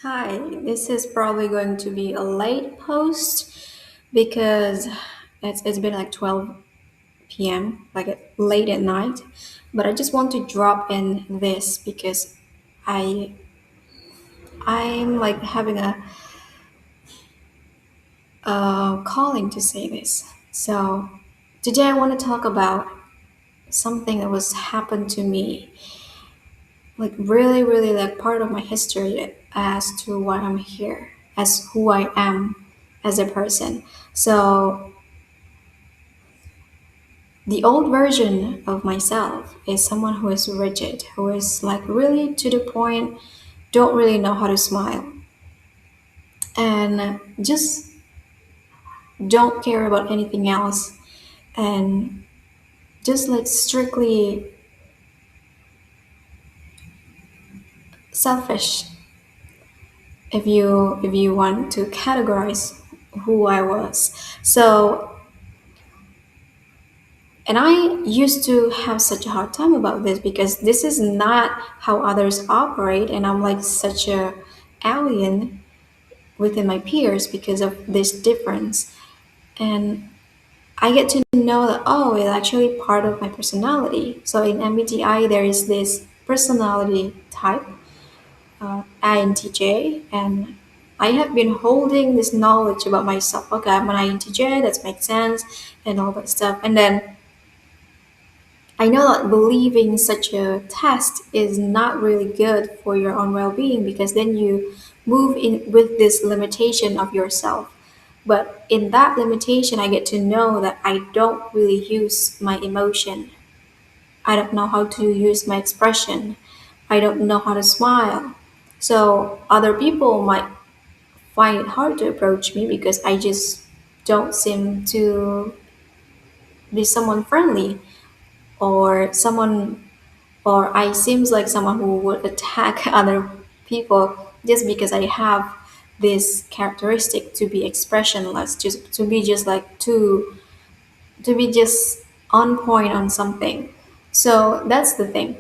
Hi, this is probably going to be a late post because it's been like 12 p.m., like late at night. But I just want to drop in this because I I'm like having a calling to say this. So today I want to talk about something that was happened to me, like really like part of my history as to why I'm here, as who I am as a person. So the old version of myself is someone who is rigid, who is like really to the point, don't really know how to smile, and just don't care about anything else, and just like strictly selfish. If you want to categorize who I was, so and I used to have such a hard time about this because this is not how others operate, and I'm like such a alien within my peers because of this difference. And I get to know that, oh, it's actually part of my personality. So in MBTI, there is this personality type, INTJ, and I have been holding this knowledge about myself. Okay, I'm an INTJ, that makes sense, and all that stuff. And then I know that believing such a test is not really good for your own well being because then you move in with this limitation of yourself. But in that limitation, I get to know that I don't really use my emotion. I don't know how to use my expression. I don't know how to smile. So other people might find it hard to approach me because I just don't seem to be someone friendly or someone or I seems like someone who would attack other people just because I have this characteristic to be expressionless, just to be just like to be just on point on something. So that's the thing.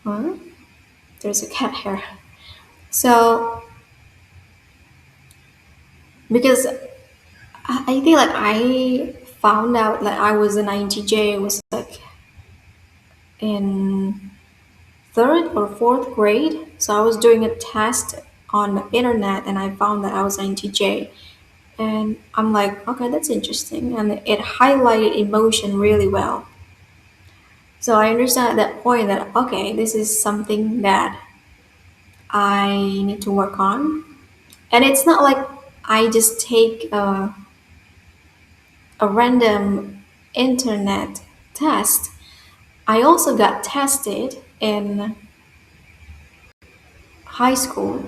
Huh? There's a cat here. So because I think like I found out like I was an INTJ was like in third or fourth grade. So I was doing a test on the internet and I found that I was INTJ. And I'm like, okay, that's interesting. And it highlighted emotion really well. So I understand at that point that, okay, this is something that I need to work on. And it's not like I just take a random internet test. I also got tested in high school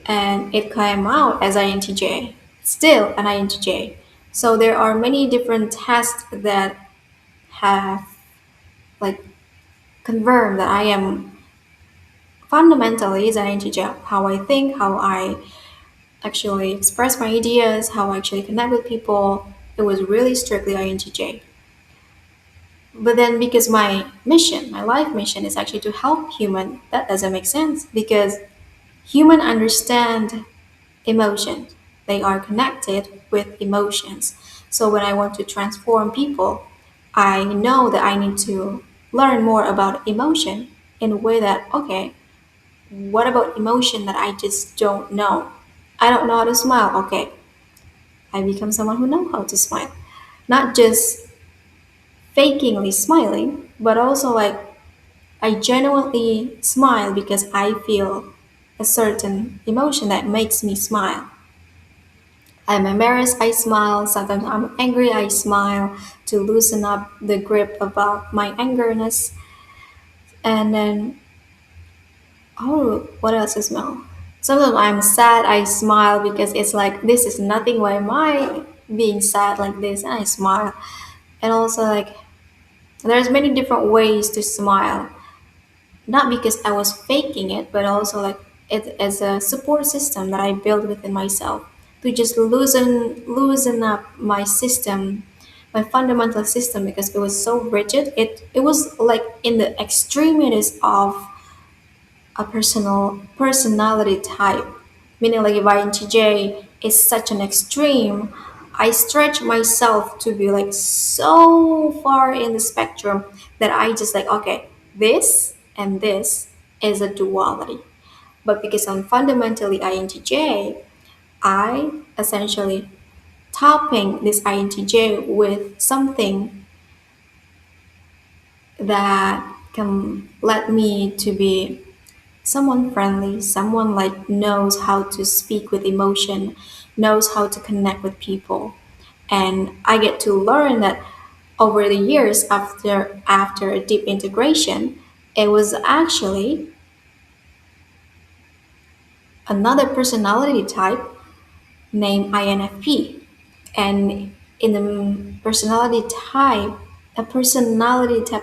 and it came out as INTJ, still an INTJ. So there are many different tests that have like confirmed that I am fundamentally is an INTJ. How I think, how I actually express my ideas, how I actually connect with people. It was really strictly INTJ. But then because my mission, my life mission is actually to help human, that doesn't make sense because human understand emotions. They are connected with emotions. So when I want to transform people, I know that I need to learn more about emotion in a way that, okay, what about emotion that I just don't know? I don't know how to smile. Okay, I become someone who know how to smile. Not just fakingly smiling, but also like I genuinely smile because I feel a certain emotion that makes me smile. I'm embarrassed, I smile. Sometimes I'm angry, I smile to loosen up the grip about my angerness. And then, oh, what else is smile? Sometimes I'm sad, I smile because it's like, this is nothing. Why am I being sad like this? And I smile. And also, like, there's many different ways to smile. Not because I was faking it, but also like it as a support system that I built within myself to just loosen up my system, my fundamental system because it was so rigid. It was like in the extremities of a personality type. Meaning like if INTJ is such an extreme, I stretch myself to be like so far in the spectrum that I just like, okay, this and this is a duality. But because I'm fundamentally INTJ, I essentially topping this INTJ with something that can let me to be someone friendly, someone like knows how to speak with emotion, knows how to connect with people. And I get to learn that over the years after a deep integration, it was actually another personality type named INFP. And in the personality type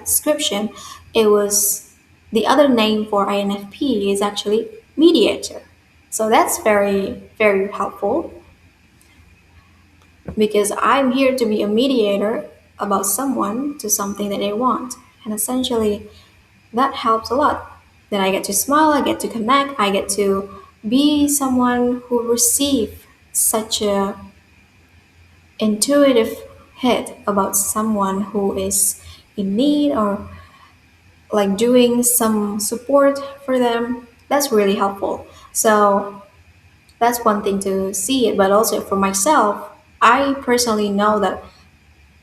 description, it was the other name for INFP is actually mediator. So that's very, very helpful because I'm here to be a mediator about someone to something that they want. And essentially, that helps a lot. Then I get to smile, I get to connect, I get to be someone who receive such a intuitive hit about someone who is in need or like doing some support for them. That's really helpful. So that's one thing to see it, but also for myself, I personally know that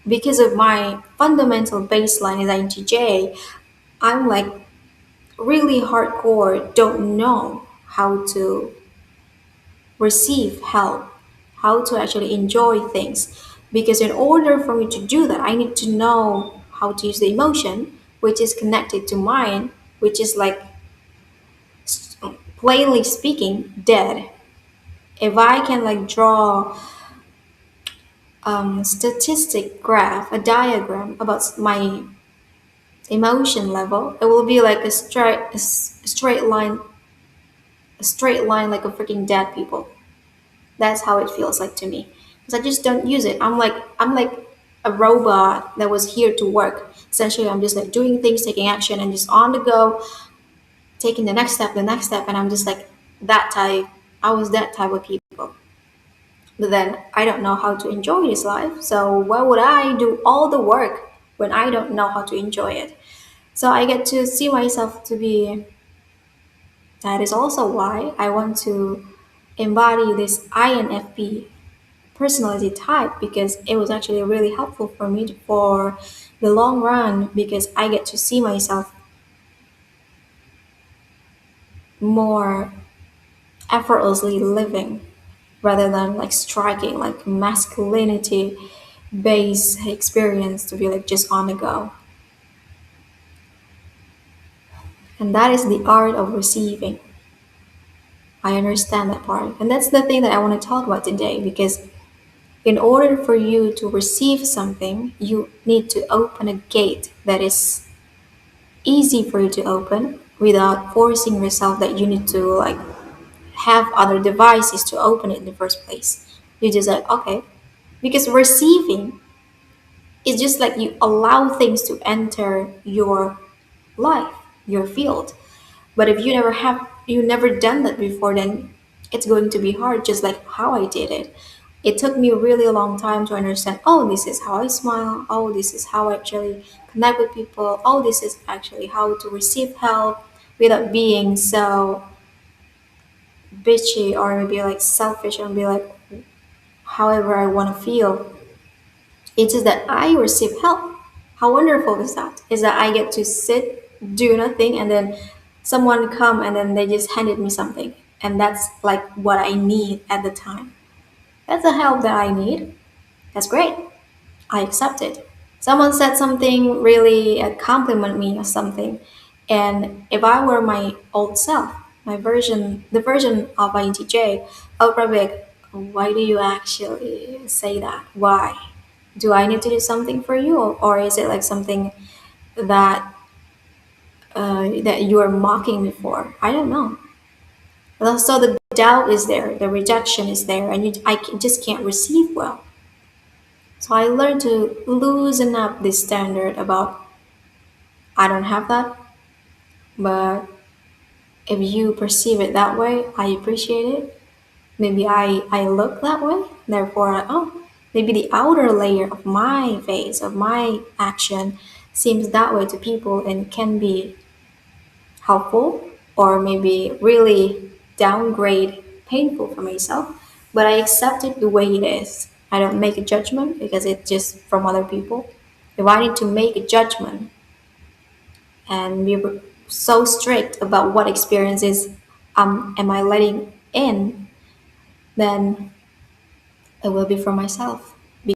because of my fundamental baseline as INTJ, I'm like really hardcore, don't know how to receive help, how to actually enjoy things. Because in order for me to do that, I need to know how to use the emotion, which is connected to mind, which is like plainly speaking, dead. If I can like draw statistic graph, a diagram about my emotion level, it will be like a straight line like a freaking dead people. That's how it feels like to me. Because I just don't use it. I'm like a robot that was here to work. Essentially, I'm just like doing things, taking action, and just on the go, taking the next step, and I'm just like that type. I was that type of people. But then I don't know how to enjoy this life. So why would I do all the work when I don't know how to enjoy it? So I get to see myself to be. That is also why I want to embody this INFP personality type because it was actually really helpful for me for the long run because I get to see myself more effortlessly living rather than like striking like masculinity based experience to be like just on the go. And that is the art of receiving. I understand that part. And that's the thing that I want to talk about today because in order for you to receive something, you need to open a gate that is easy for you to open without forcing yourself that you need to like have other devices to open it in the first place. You just like okay, because receiving is just like you allow things to enter your life, your field. But if you never done that before, then it's going to be hard. Just like how I did it. It took me really a long time to understand. Oh, this is how I smile. Oh, this is how I actually connect with people. Oh, this is actually how to receive help without being so bitchy or maybe like selfish and be like however I want to feel. It's just that I receive help. How wonderful is that? Is that I get to sit, do nothing, and then someone come and then they just handed me something. And that's like what I need at the time. That's the help that I need. That's great. I accept it. Someone said something really compliment me or something. And if I were my old self, the version of INTJ, I would probably be like, why do you actually say that? Why? Do I need to do something for you? Or is it like something that that you are mocking me for? I don't know. So the doubt is there, the rejection is there, and just can't receive well. So I learned to loosen up this standard about I don't have that, but If you perceive it that way, I appreciate it. Maybe I look that way, therefore, oh, maybe the outer layer of my face, of my action, seems that way to people and can be helpful or maybe really downgrade painful for myself. But I accept it the way it is. I don't make a judgment because it's just from other people. If I need to make a judgment and be so strict about what experiences am I letting in, then it will be for myself.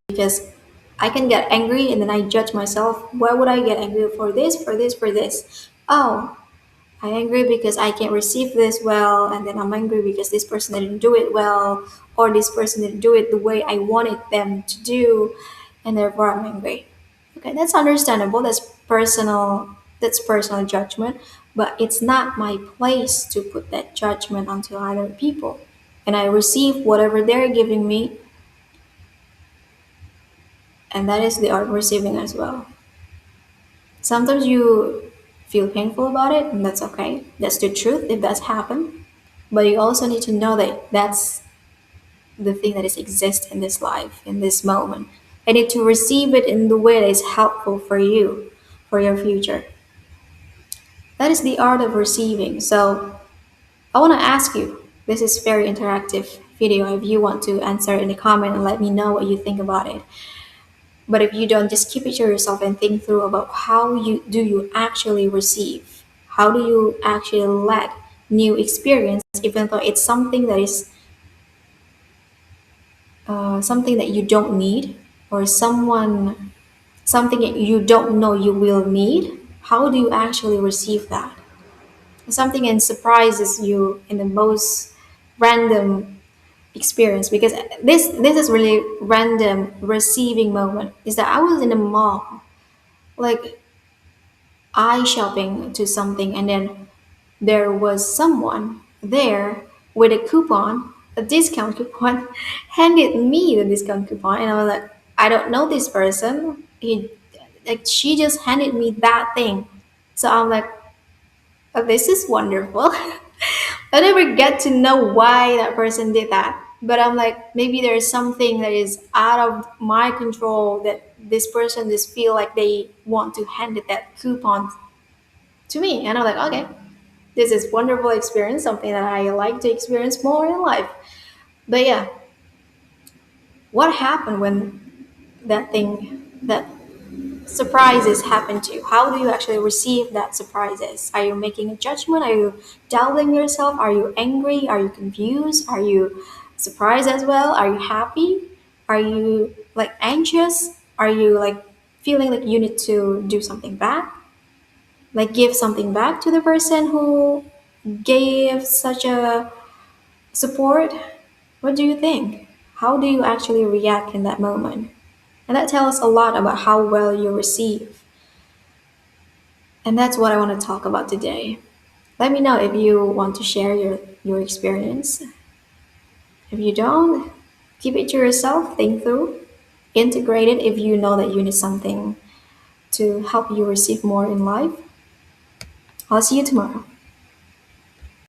Because I can get angry and then I judge myself. Why would I get angry for this, for this, for this? Oh, I'm angry because I can't receive this well, and then I'm angry because this person didn't do it well, or this person didn't do it the way I wanted them to do, and therefore I'm angry. Okay, that's understandable. That's personal. That's personal judgment, but it's not my place to put that judgment onto other people. And I receive whatever they're giving me, and that is the art of receiving as well. Sometimes you feel painful about it, and that's okay. That's the truth if that's happened. But you also need to know that that's the thing that is exist in this life, in this moment. And need to receive it in the way that is helpful for you, for your future. That is the art of receiving. So I want to ask you, this is very interactive video. If you want to answer in the comment and let me know what you think about it. But if you don't, just keep it to yourself and think through about how you actually receive. How do you actually let new experience, even though it's something that is something that you don't need, or something that you don't know you will need. How do you actually receive that? Something and surprises you in the most random experience, because this is really random receiving moment. Is that I was in a mall, like eye shopping to something, and then there was someone there with a coupon, a discount coupon, handed me the discount coupon, and I was like, I don't know this person. She just handed me that thing, so I'm like, oh, this is wonderful. I never get to know why that person did that, but I'm like, maybe there's something that is out of my control that this person just feel like they want to hand it that coupon to me, and I'm like, okay, this is wonderful experience, something that I like to experience more in life. But yeah, what happened when that surprises happen to you? How do you actually receive that surprises? Are you making a judgment? Are you doubting yourself? Are you angry? Are you confused? Are you surprised as well? Are you happy? Are you like anxious? Are you like feeling like you need to do something back? Like give something back to the person who gave such a support? What do you think? How do you actually react in that moment? And that tells a lot about how well you receive. And that's what I want to talk about today. Let me know if you want to share your experience. If you don't, keep it to yourself, think through, integrate it if you know that you need something to help you receive more in life. I'll see you tomorrow.